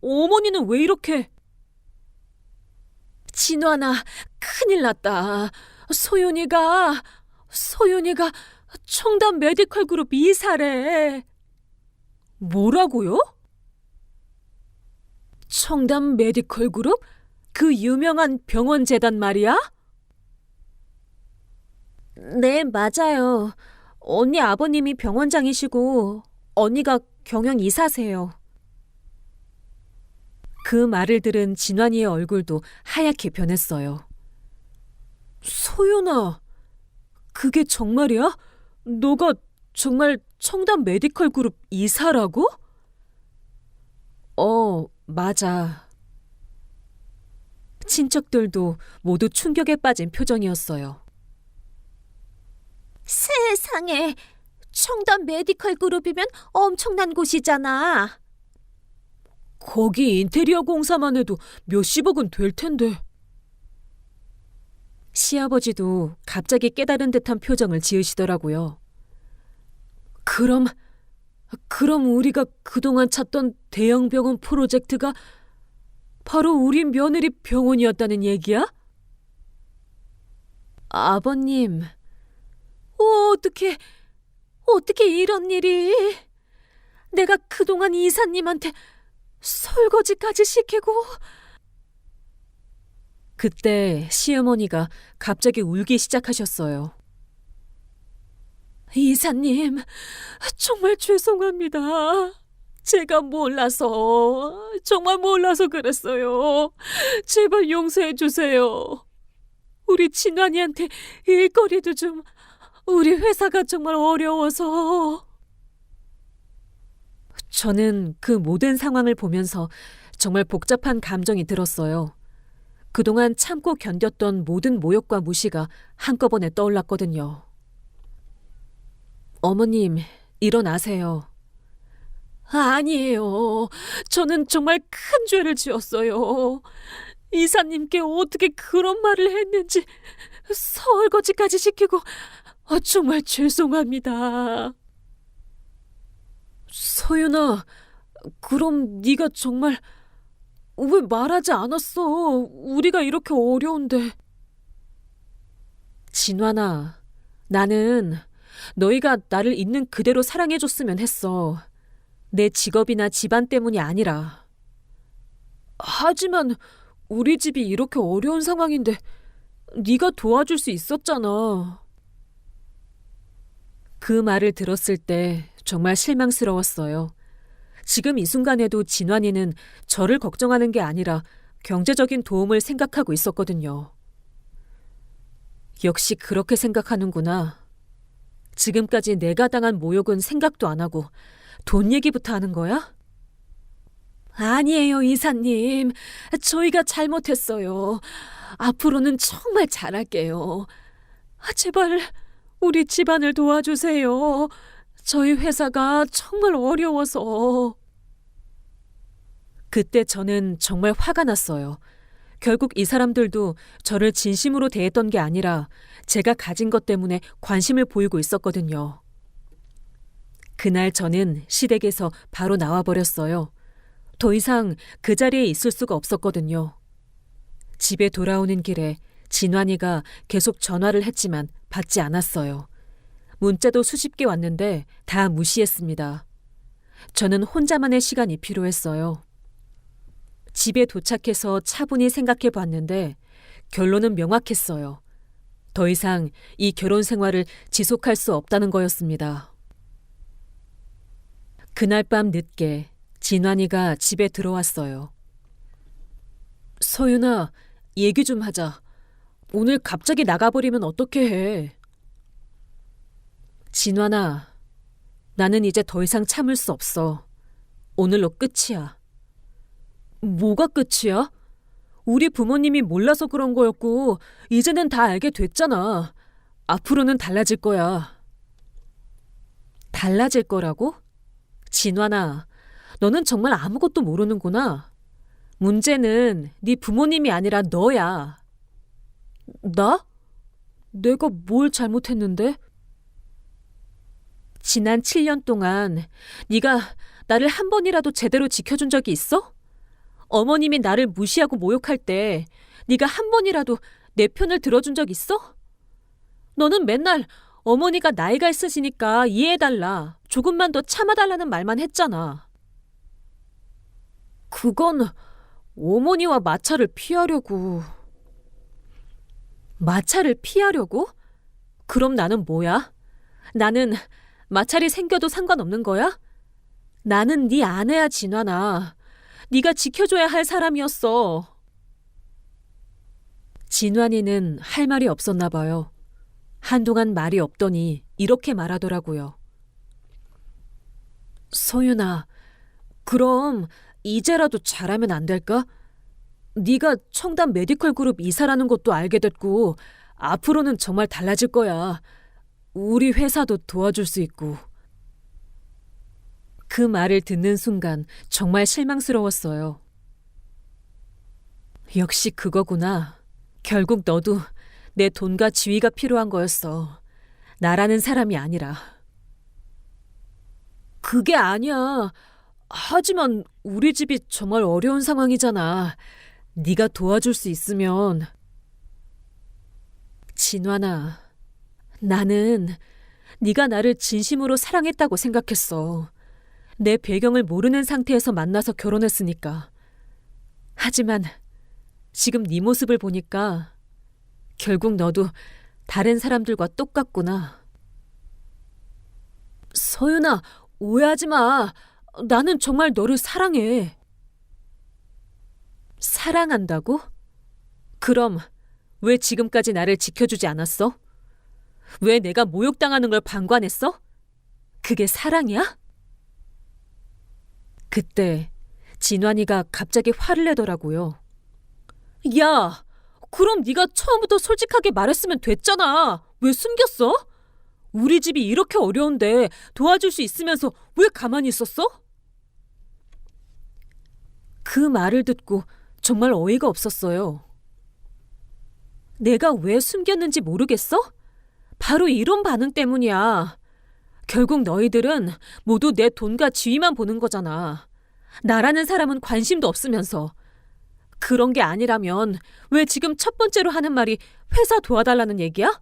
[SPEAKER 1] 어머니는 왜 이렇게...
[SPEAKER 2] 진환아, 큰일 났다. 소윤이가 청담 메디컬 그룹 이사래.
[SPEAKER 1] 뭐라고요?
[SPEAKER 2] 청담 메디컬 그룹? 그 유명한 병원 재단 말이야? 네, 맞아요. 언니 아버님이 병원장이시고 언니가 경영 이사세요.
[SPEAKER 1] 그 말을 들은 진환이의 얼굴도 하얗게 변했어요.
[SPEAKER 2] 소윤아, 그게 정말이야? 너가 정말 청담 메디컬 그룹 이사라고?
[SPEAKER 1] 맞아. 친척들도 모두 충격에 빠진 표정이었어요.
[SPEAKER 2] 세상에, 청담 메디컬 그룹이면 엄청난 곳이잖아.
[SPEAKER 1] 거기 인테리어 공사만 해도 몇십억은 될 텐데. 시아버지도 갑자기 깨달은 듯한 표정을 지으시더라고요. 그럼 우리가 그동안 찾던 대형 병원 프로젝트가 바로 우리 며느리 병원이었다는 얘기야?
[SPEAKER 2] 아버님, 어떻게 이런 일이? 내가 그동안 이사님한테 설거지까지 시키고.
[SPEAKER 1] 그때 시어머니가 갑자기 울기 시작하셨어요.
[SPEAKER 2] 이사님, 정말 죄송합니다. 제가 정말 몰라서 그랬어요. 제발 용서해 주세요. 우리 진환이한테 일거리도 좀, 우리 회사가 정말 어려워서.
[SPEAKER 1] 저는 그 모든 상황을 보면서 정말 복잡한 감정이 들었어요. 그동안 참고 견뎠던 모든 모욕과 무시가 한꺼번에 떠올랐거든요. 어머님, 일어나세요.
[SPEAKER 2] 아니에요. 저는 정말 큰 죄를 지었어요. 이사님께 어떻게 그런 말을 했는지 설거지까지 시키고 정말 죄송합니다.
[SPEAKER 1] 서윤아, 그럼 네가 정말 왜 말하지 않았어? 우리가 이렇게 어려운데. 진환아, 나는 너희가 나를 있는 그대로 사랑해줬으면 했어. 내 직업이나 집안 때문이 아니라. 하지만 우리 집이 이렇게 어려운 상황인데 네가 도와줄 수 있었잖아. 그 말을 들었을 때 정말 실망스러웠어요. 지금 이 순간에도 진환이는 저를 걱정하는 게 아니라 경제적인 도움을 생각하고 있었거든요. 역시 그렇게 생각하는구나. 지금까지 내가 당한 모욕은 생각도 안 하고 돈 얘기부터 하는 거야?
[SPEAKER 2] 아니에요, 이사님. 저희가 잘못했어요. 앞으로는 정말 잘할게요. 제발 우리 집안을 도와주세요. 저희 회사가 정말 어려워서.
[SPEAKER 1] 그때 저는 정말 화가 났어요. 결국 이 사람들도 저를 진심으로 대했던 게 아니라 제가 가진 것 때문에 관심을 보이고 있었거든요. 그날 저는 시댁에서 바로 나와버렸어요. 더 이상 그 자리에 있을 수가 없었거든요. 집에 돌아오는 길에 진환이가 계속 전화를 했지만 받지 않았어요. 문자도 수십 개 왔는데 다 무시했습니다. 저는 혼자만의 시간이 필요했어요. 집에 도착해서 차분히 생각해 봤는데 결론은 명확했어요. 더 이상 이 결혼 생활을 지속할 수 없다는 거였습니다. 그날 밤 늦게 진환이가 집에 들어왔어요. 서윤아, 얘기 좀 하자. 오늘 갑자기 나가버리면 어떻게 해? 진환아, 나는 이제 더 이상 참을 수 없어. 오늘로 끝이야. 뭐가 끝이야? 우리 부모님이 몰라서 그런 거였고, 이제는 다 알게 됐잖아. 앞으로는 달라질 거야. 달라질 거라고? 진환아, 너는 정말 아무것도 모르는구나. 문제는 네 부모님이 아니라 너야. 나? 내가 뭘 잘못했는데? 지난 7년 동안 네가 나를 한 번이라도 제대로 지켜준 적이 있어? 어머님이 나를 무시하고 모욕할 때 네가 한 번이라도 내 편을 들어준 적 있어? 너는 맨날 어머니가 나이가 있으시니까 이해해달라, 조금만 더 참아달라는 말만 했잖아. 그건 어머니와 마찰을 피하려고. 마찰을 피하려고? 그럼 나는 뭐야? 나는 마찰이 생겨도 상관없는 거야? 나는 네 아내야, 진환아. 네가 지켜줘야 할 사람이었어. 진환이는 할 말이 없었나 봐요. 한동안 말이 없더니 이렇게 말하더라고요. 서윤아, 그럼 이제라도 잘하면 안 될까? 네가 청담 메디컬 그룹 이사라는 것도 알게 됐고 앞으로는 정말 달라질 거야. 우리 회사도 도와줄 수 있고. 그 말을 듣는 순간 정말 실망스러웠어요. 역시 그거구나. 결국 너도 내 돈과 지위가 필요한 거였어. 나라는 사람이 아니라. 그게 아니야. 하지만 우리 집이 정말 어려운 상황이잖아. 네가 도와줄 수 있으면. 진환아, 나는 네가 나를 진심으로 사랑했다고 생각했어. 내 배경을 모르는 상태에서 만나서 결혼했으니까. 하지만 지금 네 모습을 보니까 결국 너도 다른 사람들과 똑같구나. 서윤아, 오해하지 마. 나는 정말 너를 사랑해. 사랑한다고? 그럼 왜 지금까지 나를 지켜주지 않았어? 왜 내가 모욕당하는 걸 방관했어? 그게 사랑이야? 그때 진환이가 갑자기 화를 내더라고요. 야, 그럼 네가 처음부터 솔직하게 말했으면 됐잖아. 왜 숨겼어? 우리 집이 이렇게 어려운데 도와줄 수 있으면서 왜 가만히 있었어? 그 말을 듣고 정말 어이가 없었어요. 내가 왜 숨겼는지 모르겠어? 바로 이런 반응 때문이야. 결국 너희들은 모두 내 돈과 지위만 보는 거잖아. 나라는 사람은 관심도 없으면서. 그런 게 아니라면 왜 지금 첫 번째로 하는 말이 회사 도와달라는 얘기야?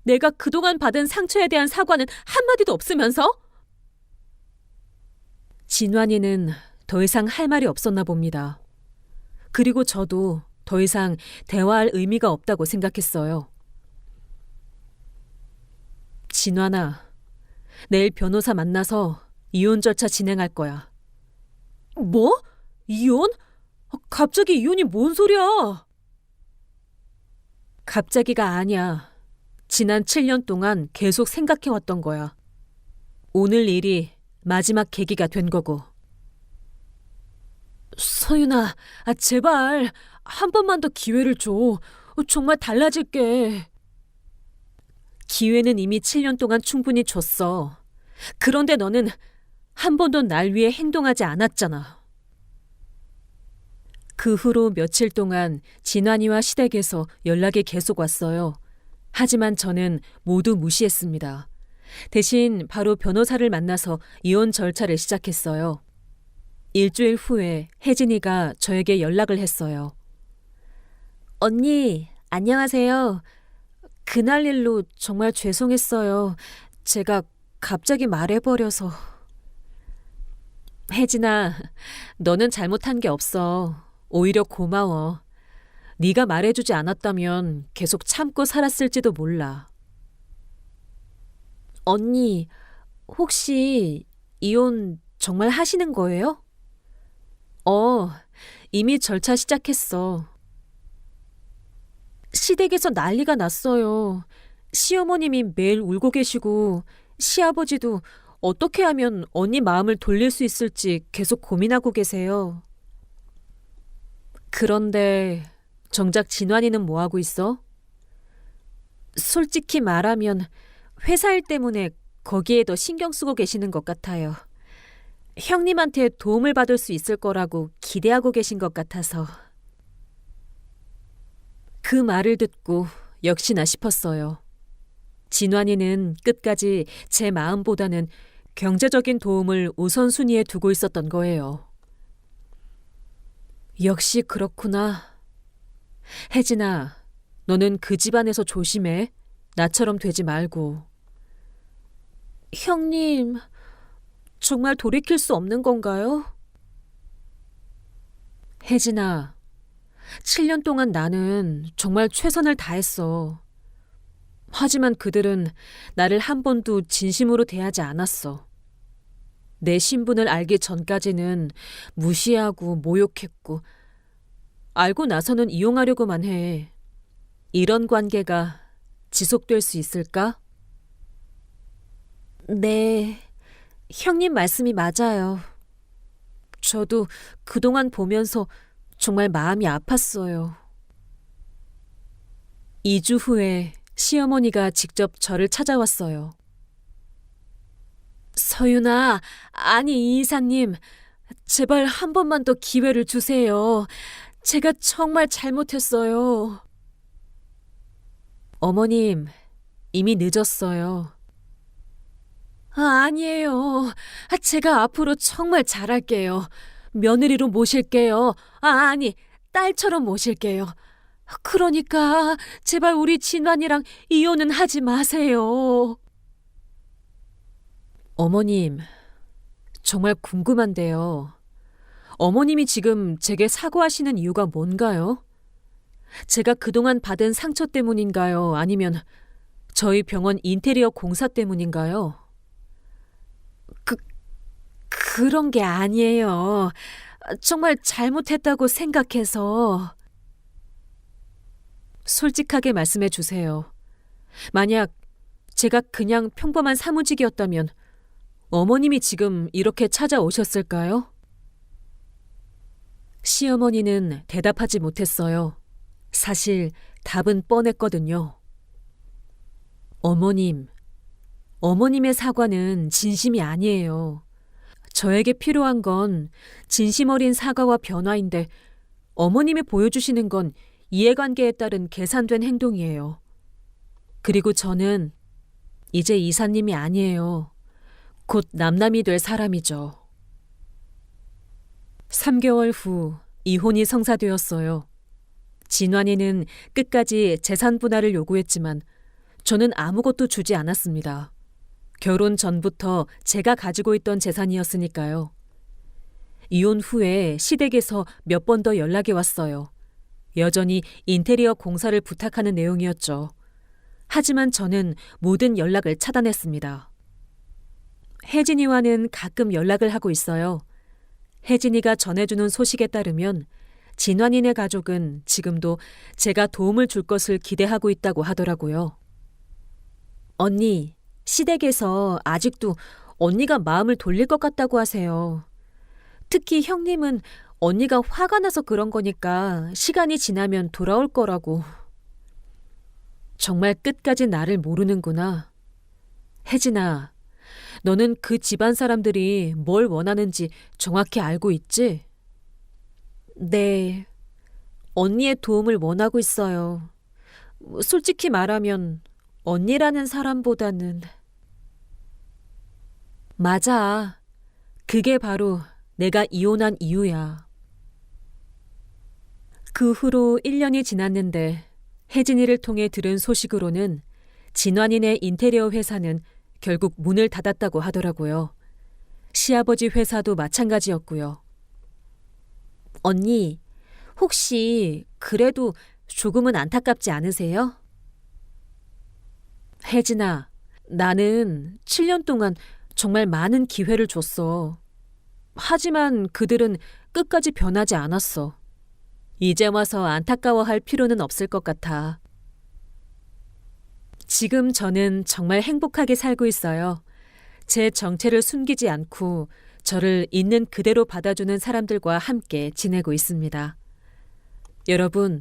[SPEAKER 1] 내가 그동안 받은 상처에 대한 사과는 한마디도 없으면서? 진환이는 더 이상 할 말이 없었나 봅니다. 그리고 저도 더 이상 대화할 의미가 없다고 생각했어요. 진환아, 내일 변호사 만나서 이혼 절차 진행할 거야. 뭐? 이혼? 갑자기 이혼이 뭔 소리야? 갑자기가 아니야. 지난 7년 동안 계속 생각해왔던 거야. 오늘 일이 마지막 계기가 된 거고. 서윤아, 제발 한 번만 더 기회를 줘. 정말 달라질게. 기회는 이미 7년 동안 충분히 줬어. 그런데 너는 한 번도 날 위해 행동하지 않았잖아. 그 후로 며칠 동안 진환이와 시댁에서 연락이 계속 왔어요. 하지만 저는 모두 무시했습니다. 대신 바로 변호사를 만나서 이혼 절차를 시작했어요. 일주일 후에 혜진이가 저에게 연락을 했어요. 언니, 안녕하세요. 그날 일로 정말 죄송했어요. 제가 갑자기 말해버려서. 혜진아, 너는 잘못한 게 없어. 오히려 고마워. 네가 말해주지 않았다면 계속 참고 살았을지도 몰라. 언니, 혹시
[SPEAKER 2] 이혼 정말 하시는 거예요?
[SPEAKER 1] 이미 절차 시작했어.
[SPEAKER 2] 시댁에서 난리가 났어요. 시어머님이 매일 울고 계시고 시아버지도 어떻게 하면 언니 마음을 돌릴 수 있을지 계속 고민하고 계세요.
[SPEAKER 1] 그런데 정작 진환이는 뭐 하고 있어?
[SPEAKER 2] 솔직히 말하면 회사 일 때문에 거기에 더 신경 쓰고 계시는 것 같아요. 형님한테 도움을 받을 수 있을 거라고 기대하고 계신 것 같아서.
[SPEAKER 1] 그 말을 듣고 역시나 싶었어요. 진환이는 끝까지 제 마음보다는 경제적인 도움을 우선순위에 두고 있었던 거예요. 역시 그렇구나. 혜진아, 너는 그 집안에서 조심해. 나처럼 되지 말고.
[SPEAKER 2] 형님, 정말 돌이킬 수 없는 건가요?
[SPEAKER 1] 혜진아, 7년 동안 나는 정말 최선을 다했어. 하지만 그들은 나를 한 번도 진심으로 대하지 않았어. 내 신분을 알기 전까지는 무시하고 모욕했고, 알고 나서는 이용하려고만 해. 이런 관계가 지속될 수 있을까?
[SPEAKER 2] 네, 형님 말씀이 맞아요.
[SPEAKER 1] 저도 그동안 보면서 정말 마음이 아팠어요. 2주 후에 시어머니가 직접 저를 찾아왔어요.
[SPEAKER 2] 서윤아, 아니 이 이사님, 제발 한 번만 더 기회를 주세요. 제가 정말 잘못했어요.
[SPEAKER 1] 어머님, 이미 늦었어요.
[SPEAKER 2] 아니에요. 제가 앞으로 정말 잘할게요. 며느리로 모실게요. 아니, 딸처럼 모실게요. 그러니까 제발 우리 진환이랑 이혼은 하지 마세요.
[SPEAKER 1] 어머님, 정말 궁금한데요. 어머님이 지금 제게 사과하시는 이유가 뭔가요? 제가 그동안 받은 상처 때문인가요? 아니면 저희 병원 인테리어 공사 때문인가요?
[SPEAKER 2] 그런 게 아니에요. 정말 잘못했다고 생각해서.
[SPEAKER 1] 솔직하게 말씀해 주세요. 만약 제가 그냥 평범한 사무직이었다면 어머님이 지금 이렇게 찾아오셨을까요? 시어머니는 대답하지 못했어요. 사실 답은 뻔했거든요. 어머님, 어머님의 사과는 진심이 아니에요. 저에게 필요한 건 진심 어린 사과와 변화인데 어머님이 보여주시는 건 이해관계에 따른 계산된 행동이에요. 그리고 저는 이제 이사님이 아니에요. 곧 남남이 될 사람이죠. 3개월 후 이혼이 성사되었어요. 진환이는 끝까지 재산 분할을 요구했지만 저는 아무것도 주지 않았습니다. 결혼 전부터 제가 가지고 있던 재산이었으니까요. 이혼 후에 시댁에서 몇 번 더 연락이 왔어요. 여전히 인테리어 공사를 부탁하는 내용이었죠. 하지만 저는 모든 연락을 차단했습니다. 혜진이와는 가끔 연락을 하고 있어요. 혜진이가 전해주는 소식에 따르면 진환이네 가족은 지금도 제가 도움을 줄 것을 기대하고 있다고 하더라고요. 언니, 시댁에서 아직도 언니가 마음을 돌릴 것 같다고 하세요. 특히 형님은 언니가 화가 나서 그런 거니까 시간이 지나면 돌아올 거라고. 정말 끝까지 나를 모르는구나. 혜진아, 너는 그 집안 사람들이 뭘 원하는지 정확히 알고 있지?
[SPEAKER 2] 네, 언니의 도움을 원하고 있어요. 솔직히 말하면 언니라는 사람보다는.
[SPEAKER 1] 맞아. 그게 바로 내가 이혼한 이유야. 그 후로 1년이 지났는데 혜진이를 통해 들은 소식으로는 진환이네 인테리어 회사는 결국 문을 닫았다고 하더라고요. 시아버지 회사도 마찬가지였고요.
[SPEAKER 2] 언니, 혹시 그래도 조금은 안타깝지 않으세요?
[SPEAKER 1] 혜진아, 나는 7년 동안 정말 많은 기회를 줬어. 하지만 그들은 끝까지 변하지 않았어. 이제 와서 안타까워할 필요는 없을 것 같아. 지금 저는 정말 행복하게 살고 있어요. 제 정체를 숨기지 않고 저를 있는 그대로 받아주는 사람들과 함께 지내고 있습니다. 여러분,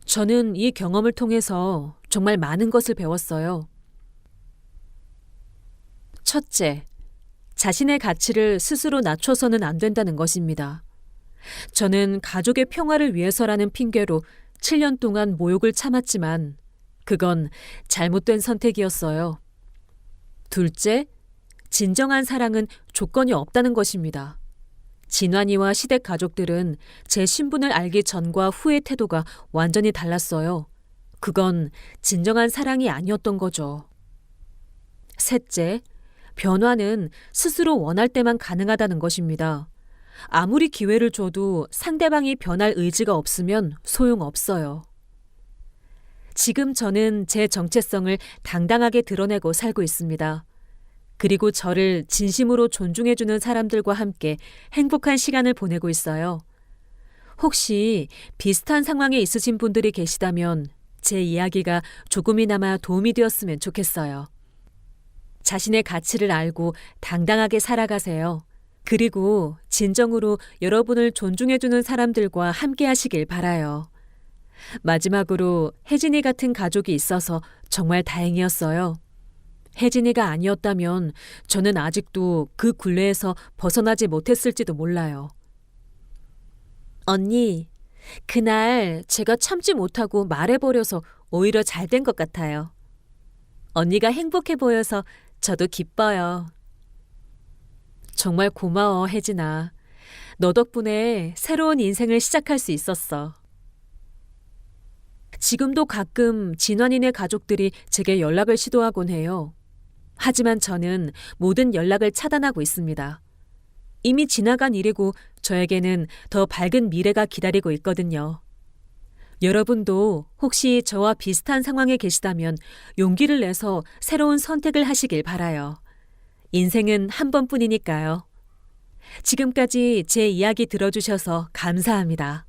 [SPEAKER 1] 저는 이 경험을 통해서 정말 많은 것을 배웠어요. 첫째, 자신의 가치를 스스로 낮춰서는 안 된다는 것입니다. 저는 가족의 평화를 위해서라는 핑계로 7년 동안 모욕을 참았지만 그건 잘못된 선택이었어요. 둘째, 진정한 사랑은 조건이 없다는 것입니다. 진환이와 시댁 가족들은 제 신분을 알기 전과 후의 태도가 완전히 달랐어요. 그건 진정한 사랑이 아니었던 거죠. 셋째, 변화는 스스로 원할 때만 가능하다는 것입니다. 아무리 기회를 줘도 상대방이 변할 의지가 없으면 소용없어요. 지금 저는 제 정체성을 당당하게 드러내고 살고 있습니다. 그리고 저를 진심으로 존중해주는 사람들과 함께 행복한 시간을 보내고 있어요. 혹시 비슷한 상황에 있으신 분들이 계시다면 제 이야기가 조금이나마 도움이 되었으면 좋겠어요. 자신의 가치를 알고 당당하게 살아가세요. 그리고 진정으로 여러분을 존중해주는 사람들과 함께 하시길 바라요. 마지막으로 혜진이 같은 가족이 있어서 정말 다행이었어요. 혜진이가 아니었다면 저는 아직도 그 굴레에서 벗어나지 못했을지도 몰라요. 언니, 그날 제가 참지 못하고 말해버려서 오히려 잘 된 것 같아요. 언니가 행복해 보여서 저도 기뻐요. 정말 고마워, 혜진아. 너 덕분에 새로운 인생을 시작할 수 있었어. 지금도 가끔 진환이네 가족들이 제게 연락을 시도하곤 해요. 하지만 저는 모든 연락을 차단하고 있습니다. 이미 지나간 일이고 저에게는 더 밝은 미래가 기다리고 있거든요. 여러분도 혹시 저와 비슷한 상황에 계시다면 용기를 내서 새로운 선택을 하시길 바라요. 인생은 한 번뿐이니까요. 지금까지 제 이야기 들어주셔서 감사합니다.